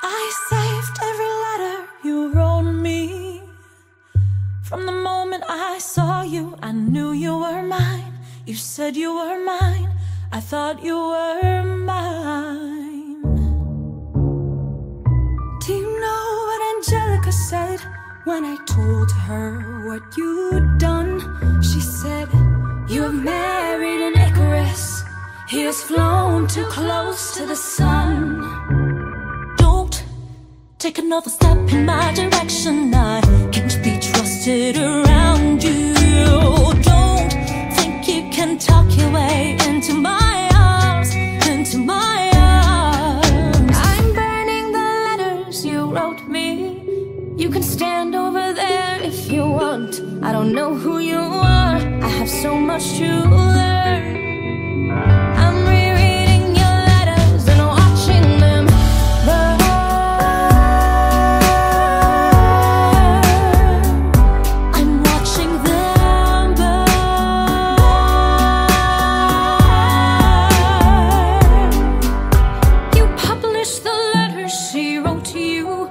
I saved every letter you wrote me. From the moment I saw you, I knew you were mine. You said you were mine, I thought you were mine. Do you know what Angelica said when I told her what you'd done? She said, you have married an Icarus. He has flown too close to the sun. Don't take another step in my direction. I can't be trusted around you. Don't think you can talk your way into my arms, into my arms. I'm burning the letters you wrote me. You can stand over there if you want. I don't know who you are, I have so much to learn. I'm rereading your letters and watching them burn. I'm watching them burn. You published the letters she wrote to you.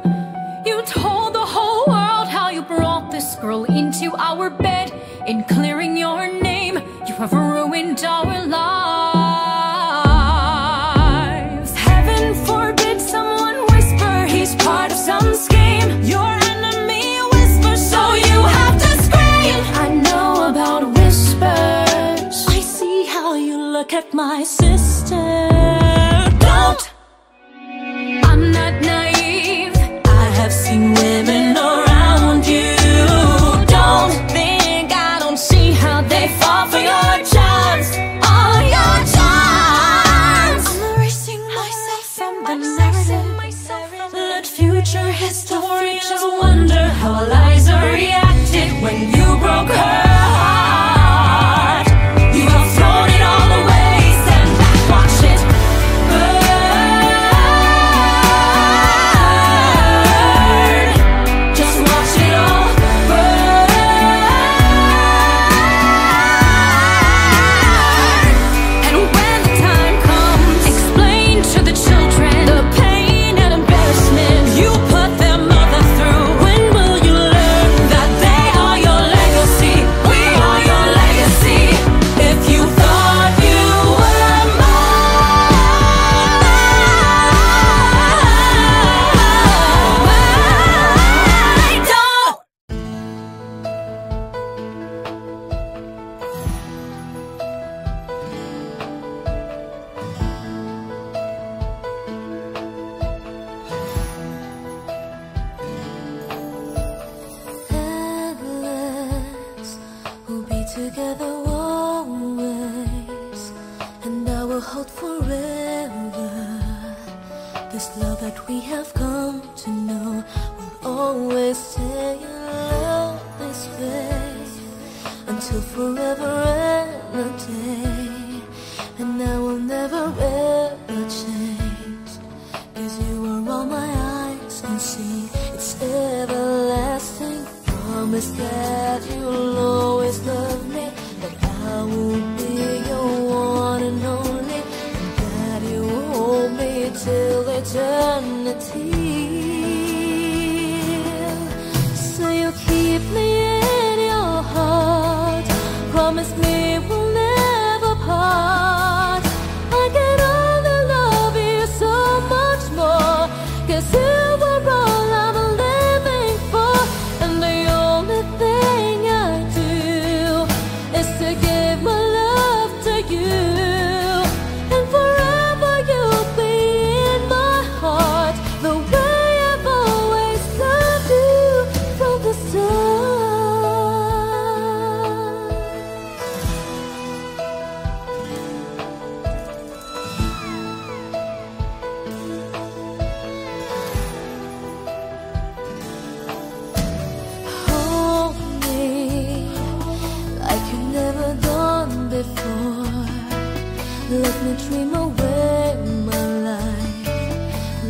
You told the whole world how you brought this girl into our bed. In clearing your name, you have ruined our lives. Heaven forbid someone whisper he's part of some scheme. Your enemy whispers, so you have to scream. I know about whispers. I see how you look at my sister. Don't! I'm not naive. I have seen women around you. Don't think I don't see how they fall for your charms, all your charms. I'm erasing myself from the narrative. Let future historians wonder how Eliza reacted when you broke her heart. You have thrown it all away, stand back, watch it burn. Just watch it all burn. And when the time comes, explain to the children the pain and embarrassment you put their mother through. When will you learn that they are your legacy? We are your legacy. If you thought you were mine, don't. Endless, we'll be together always, and I will hold forever. This love that we have come to know will always stay in love this way until forever and a day. And I will never ever change, 'cause you are all my eyes can see. It's everlasting. Promise that you'll always love me, that I will be your one and only, and that you will hold me till eternity. So you keep me in your heart. Promise me we'll never part. I can only love you so much more, 'cause you were all I'm living for. And the only thing I do is to give my love to you. And forever you'll be in my heart, the way I've always loved you from the start. Hold me like you've never done before. Let me dream away my life.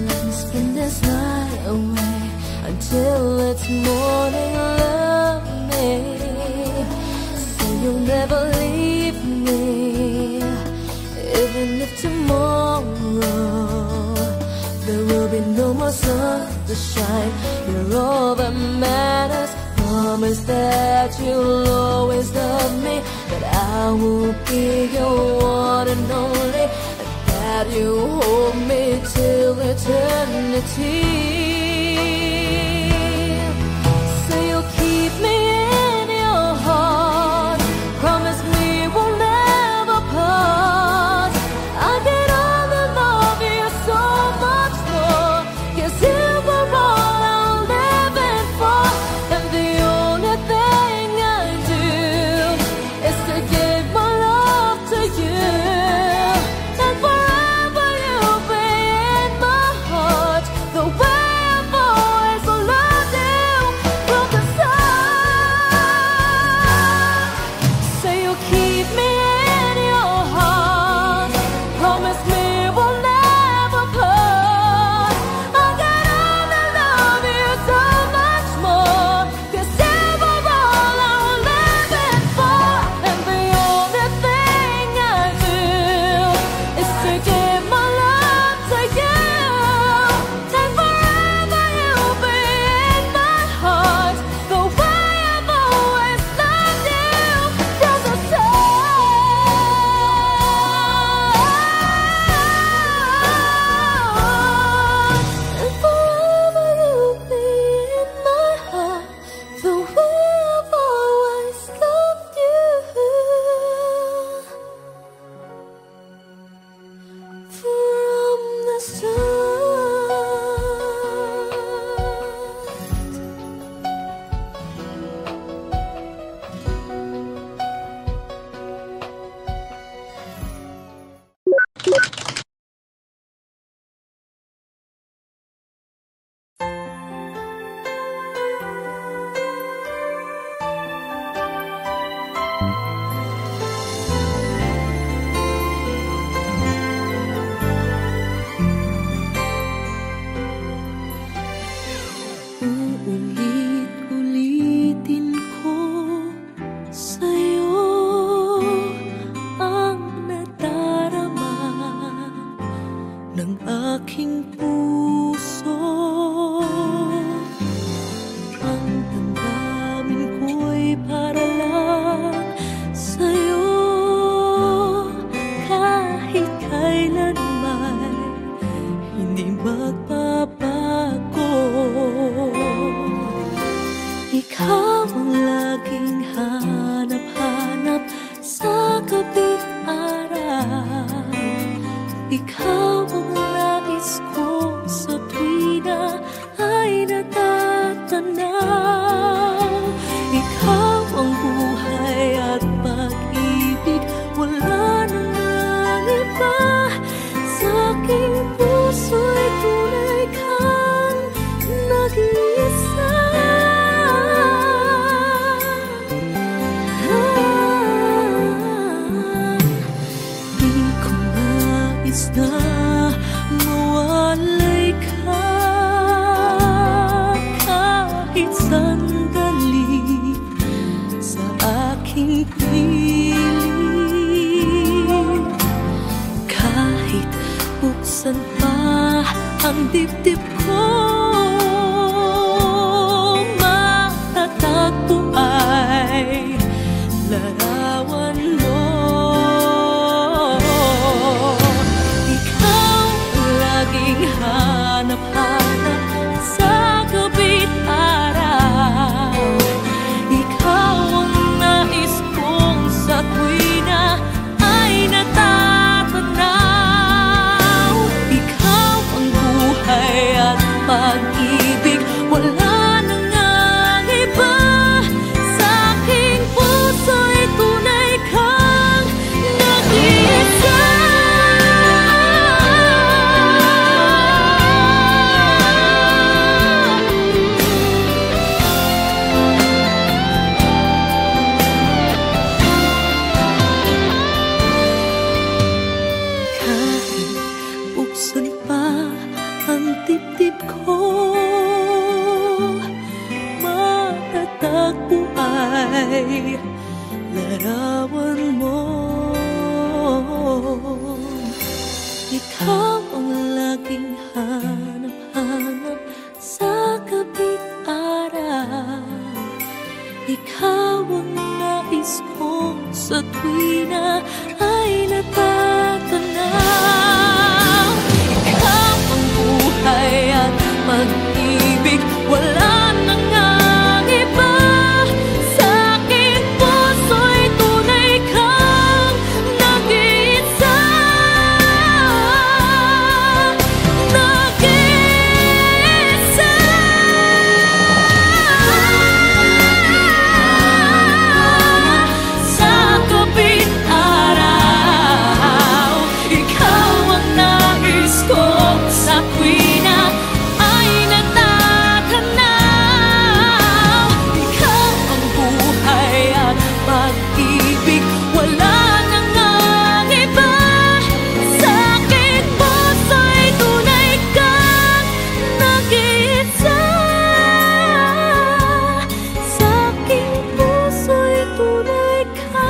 Let me spend this night away until it's morning. Love me so you'll never leave me. Even if tomorrow there will be no more sun to shine. You're all that matters. Promise that you'll always love me, that I will be your one and only, and that you hold me till eternity. Say you'll keep me in your heart. Promise me we'll never part. I can only love you so much more, 'cause you were all I'm living for. And the only thing I do is to give my love to you. And forever you'll be in my heart, the way I've always loved you from the start. Say you'll keep me in your heart. Promise me we'll never part. I can only love you so much more, 'cause you were all I was living for. And the only thing I do is to give my love to you. And forever you'll be in my heart, the way I've always loved you from the start. And forever you'll be in my heart, the way I've always loved you from the start. Uulit-ulitin ko sa'yo ang nadarama ng aking puso. Ang damdamin ko'y para lang sa'yo, kahit kailanman hindi magbabago. Ikaw ang laging hanap-hanap sa gabi't araw. Ikaw ang nais ko sa tuwina ay natatanaw. Ikaw ang buhay at pag-ibig, wala nang ang iba. Sa aking puso'y tunay kang nag-iisa. Di ko nais na mawalay ka kahit sandali sa aking piling. Kahit buksan pa ang dibdib ko, matatagpo ay larawan mo. Ikaw ang laging hanap-hanap sa gabi't araw. Ikaw ang nais kong sa tuwina ay natatanaw. Ikaw ang buhay at pag-ibig, wala nang ang iba. Sa aking puso'y tunay kang nag-iisa. Kahit buksan pa ang dibdib ko, matatagpo ay larawan mo. Ikaw ang laging hanap-hanap sa gabing araw. Ikaw ang nais ko sa tuwina ay natatanaw. Ikaw ang buhay at pag-ibig, wala nang ang iba. Sa aking puso'y tunay kang nag-iisa. Nag-iisa. Sa gabing araw, ikaw ang nais ko sa tuwina ay natatanaw. Ikaw ang buhay at pag-ibig, wala nang ang iba. Sa aking puso'y tunay kang nag-iisa. Sa aking puso'y tunay kang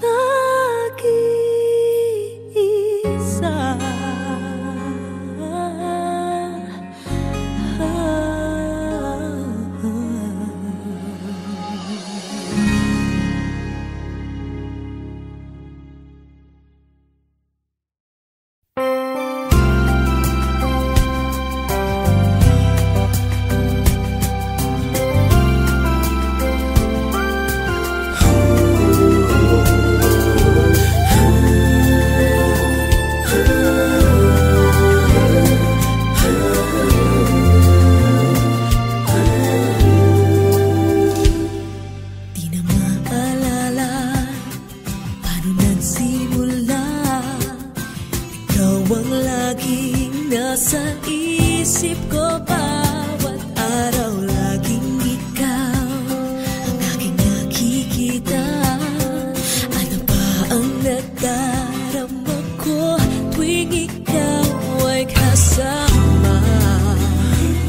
nag-iisa. Di na maalala paano nagsimula. Ikaw ang laging nasa isip ko bawat araw. Laging ikaw ang aking nakikita. Ano ba ang nadarama ko tuwing ikaw ay kasama?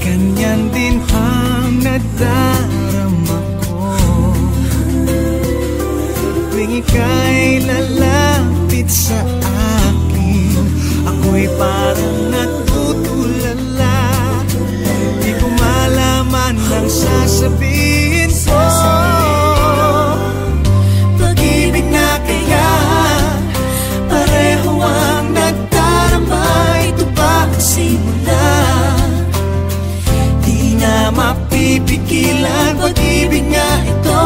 Ganyan din ang nadarama ko tuwing ika'y lalapit sa akin. Ako'y parang natutulala, di ko malaman ang sasabihin ko. Pag-ibig na kaya pareho ang nagdarama. Ito ba ang simula? Di na mapipigilan pag-ibig nga ito.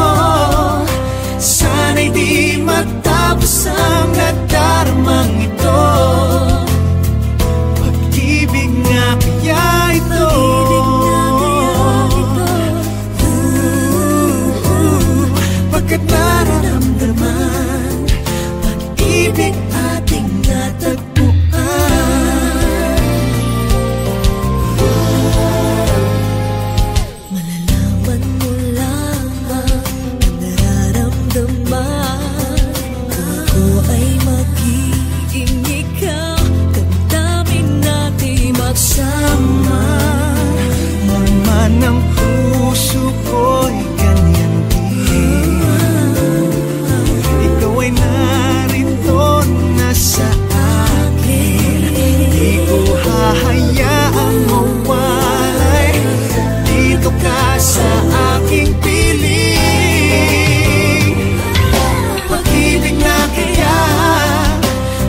Sana'y di matapos ang nadaramang ito. Pag-ibig nga kaya ito. Pagkat nararamdaman pag-ibig ating natagpuan. Malalaman mo lang ang nararamdaman. Kung ako ay magiging ikaw, damdamin natin magsama. Man ang puso ko'y ganyan din. Ikaw ay narito na sa akin. Di ko hahayaang mawalay. Dito ka sa aking piling. Pag-ibig na kaya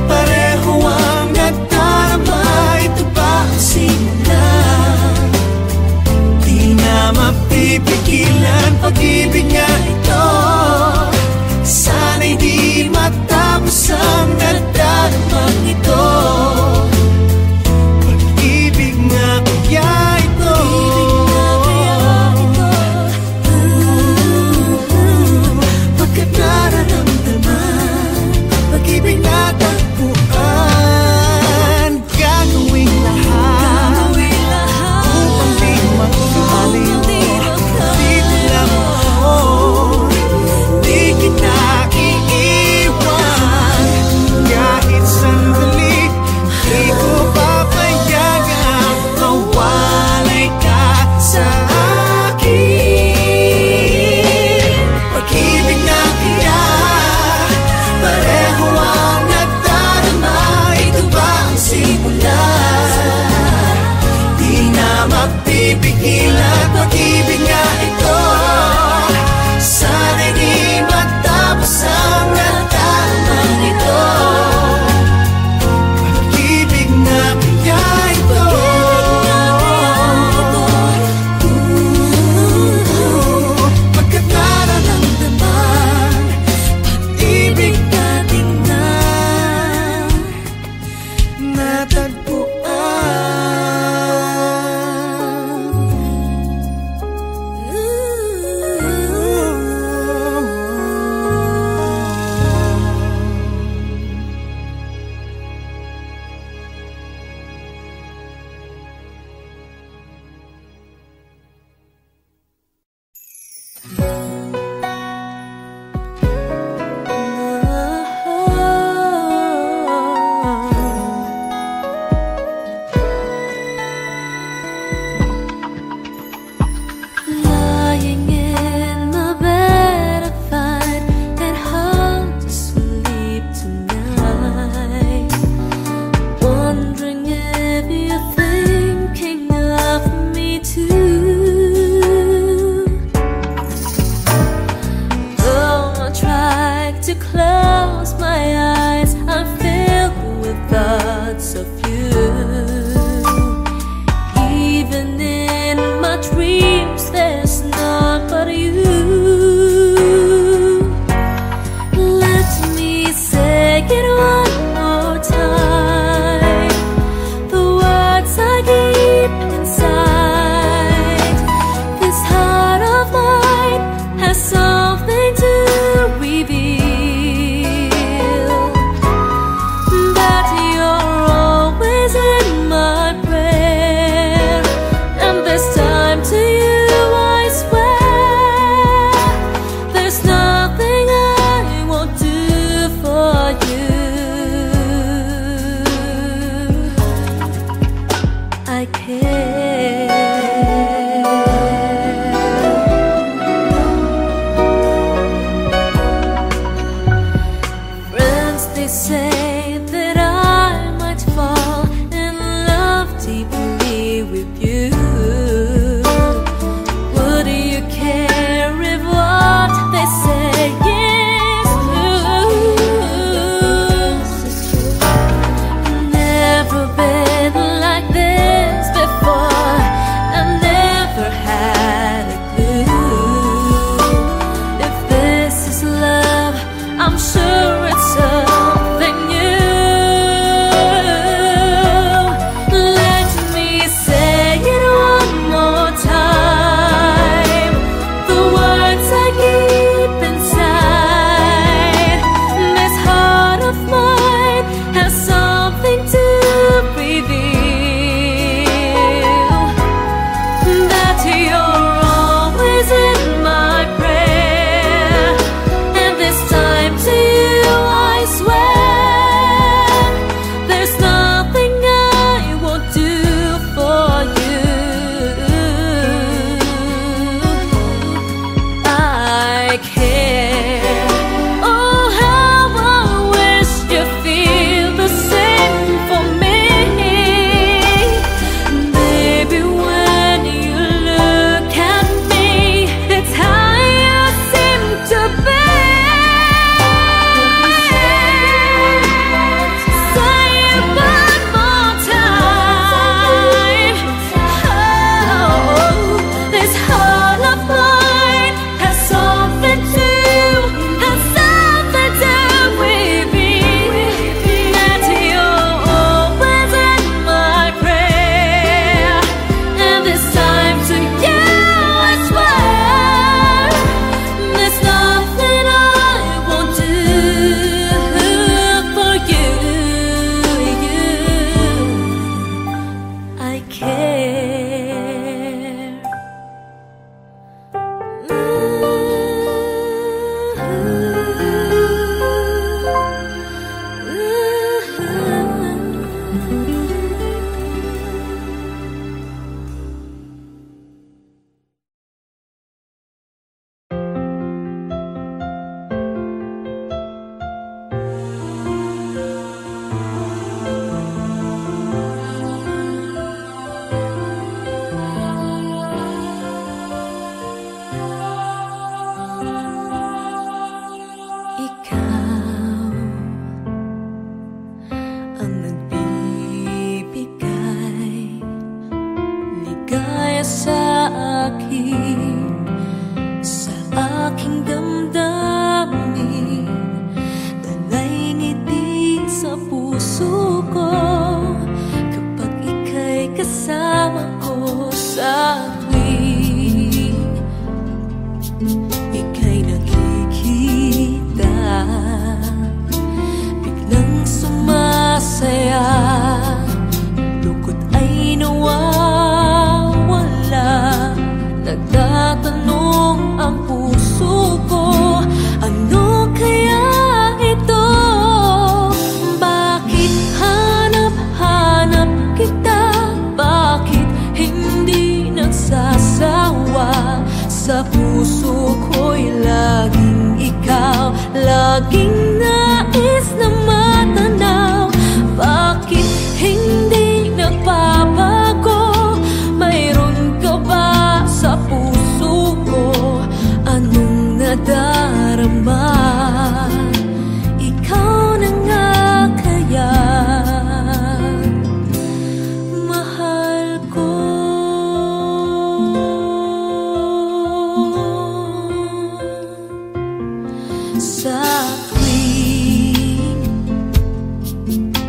pareho ang nadarama. Ito ba ang simula? Di na mapipigilan pipigilan pag-ibig nga ito. Sana'y di matapos ang nataman ito. Pag-ibig na kaya ito. Pagkat nararamdaman pag-ibig natin na natagpuan. Lying in my bed, I find it hard to sleep tonight. Wondering if you're thinking of me too. Though I try to close my eyes, I'm filled with thoughts of you. Even in my dreams, there's none but you. Let me say it one more time, the words I keep inside. This heart of mine has something to reveal, that you're always in my prayer. And this time to you I swear, there's nothing I won't do for you. I care. Friends, they say that I might fall in love deeply with you. Would you care if what they say is true? Never been like this before. I never had a clue. If this is love, I'm sure it's something new. Let me say it sa akin, sa aking damdamin. Dalay ngiti sa puso ko kapag ika'y kasama ko sa tuwing ika'y nakikita. Biglang sumasaya, lungkot ay nawawala. Nagtatanong ang puso ko, ano kaya ito? Bakit hanap-hanap kita? Bakit hindi nagsasawa? Sa puso ko'y laging ikaw, laging nais na matanaw. Bakit hindi nagbabago? Mayroon ka ba sa puso ko? Anong nadarama? Ikaw na nga kaya, mahal ko. Sa tuwing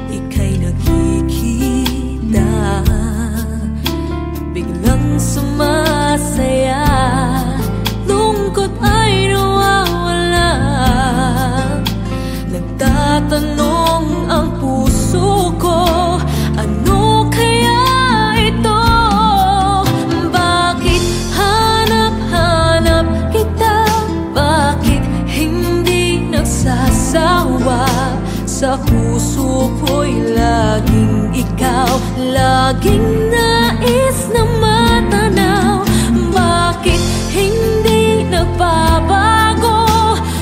ika'y nakikita, biglang sumasaya, lungkot ay nawawala. Nagtatanong ang puso ko, ano kaya ito? Bakit hanap-hanap kita? Bakit hindi nagsasawa? Sa puso ko'y laging ikaw, laging nais na matanaw. Bakit hindi nagbabago?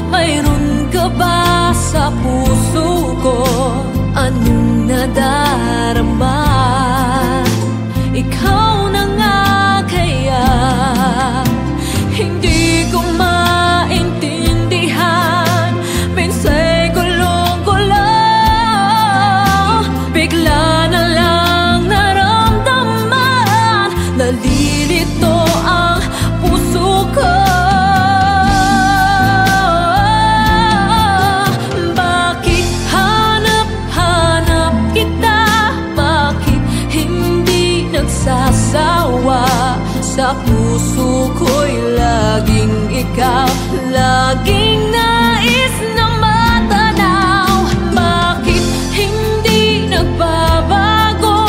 Mayroon ka ba sa puso ko? Anong nadarama? Ikaw na nga kaya, hindi ko maintindihan. Minsa'y gulong-gulo, bigla na lang naramdaman. Nalilito ang puso ko. Bakit hanap-hanap kita? Bakit hindi nagsasawa? Sa puso ko'y laging ikaw, laging nais na matanaw. Bakit hindi nagbabago?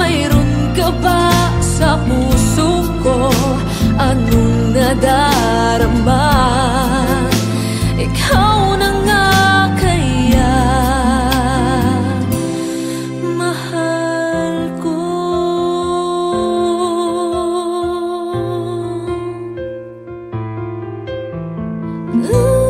Mayroon ka ba sa puso ko? Anong nadarama? Ikaw na nga kaya, mahal ko. Ooh.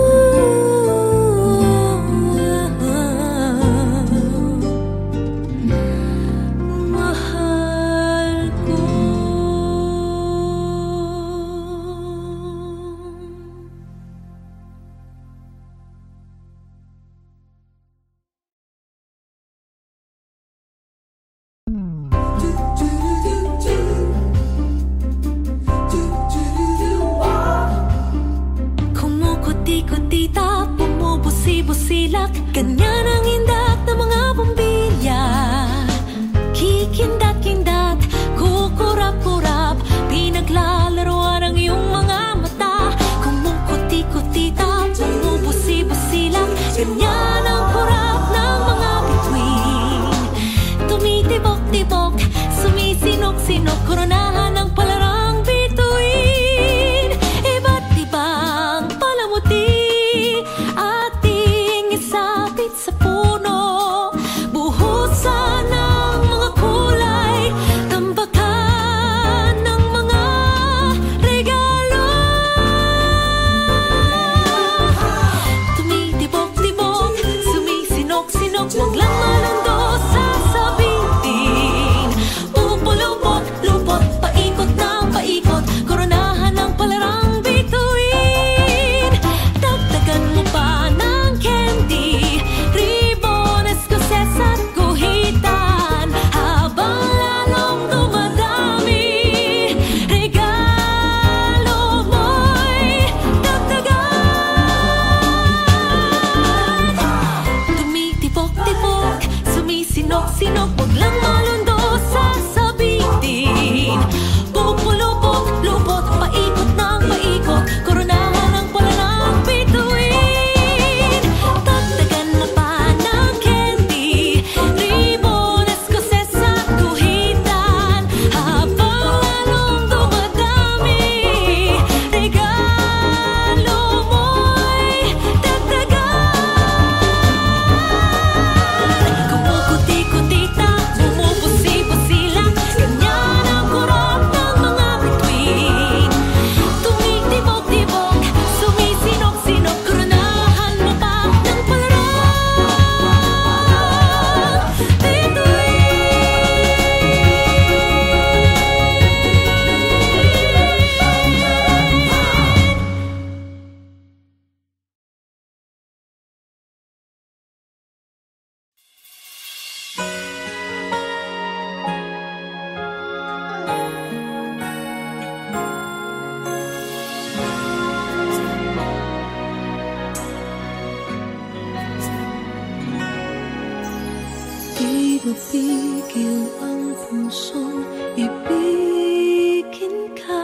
mapigil ang pusong ibigin ka.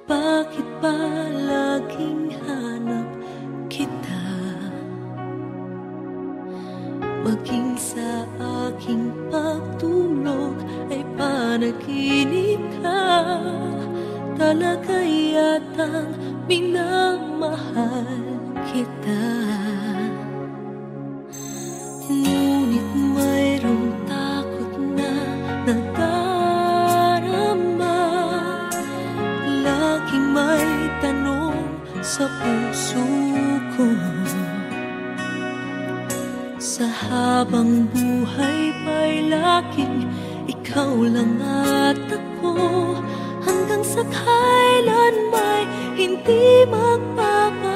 Bakit ba laging hanap kita? Maging sa aking pagtulog ay panaginip ka. Talaga yatang minamahal kita. Ngunit mayroong takot na nadarama. Laging may tanong sa puso ko. Sa habang buhay pa'y laging ikaw lang at ako. Hanggang sa kailan may hindi magbabago.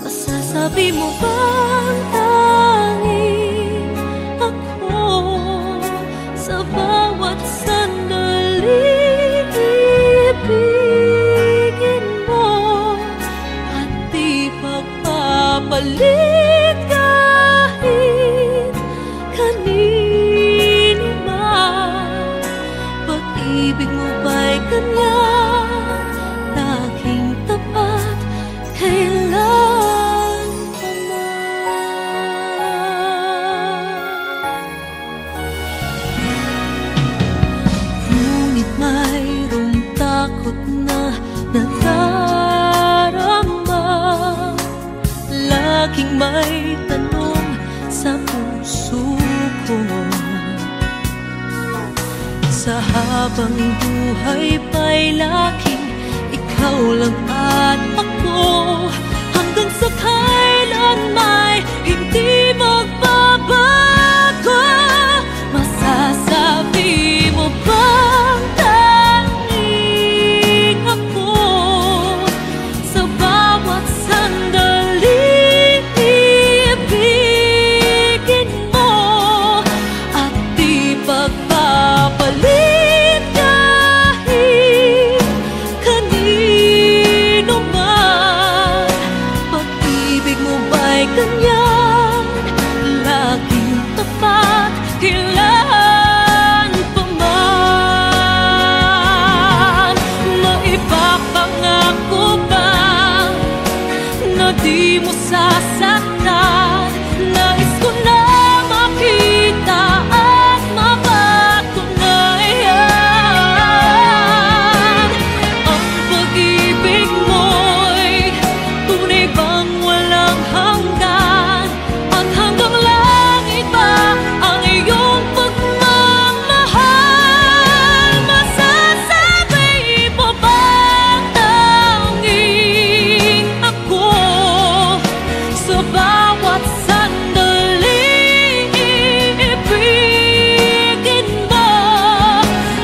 Masasabi mo bang tanging ako sa bawat sandali ibigin mo at di pagpapalit kahit kanino man? Pag-ibig mo ba'y ganyan, laging tapat kailan pa man? Ngunit mayroong takot na nadarama. Laging may tanong sa puso ko. Sa habang buhay pa'y laging ikaw lang at ako. Hanggang sa kailan may hindi magbabago. Masasabi mo bang tanging ako sa bawat sandali ibigin mo at di pagpapalit kahit kanino man? Pag-ibig mo ba'y ganyan, laging tapat kailan pa man? Maipapangako ba na di mo sasaktan? Nais ko na makita at mapatunayan. Ang pag-ibig mo'y tunay bang walang hanggan? At hanggang langit ba ang iyong pagmamahal? Masasabi mo bang tanging ako sa bawat sandali ibigin mo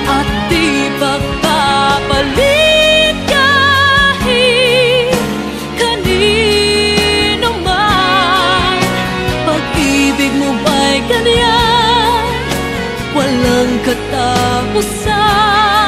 at di pagpapalit kahit kanino man? Pag-ibig mo ba'y ganyan, walang katapusan?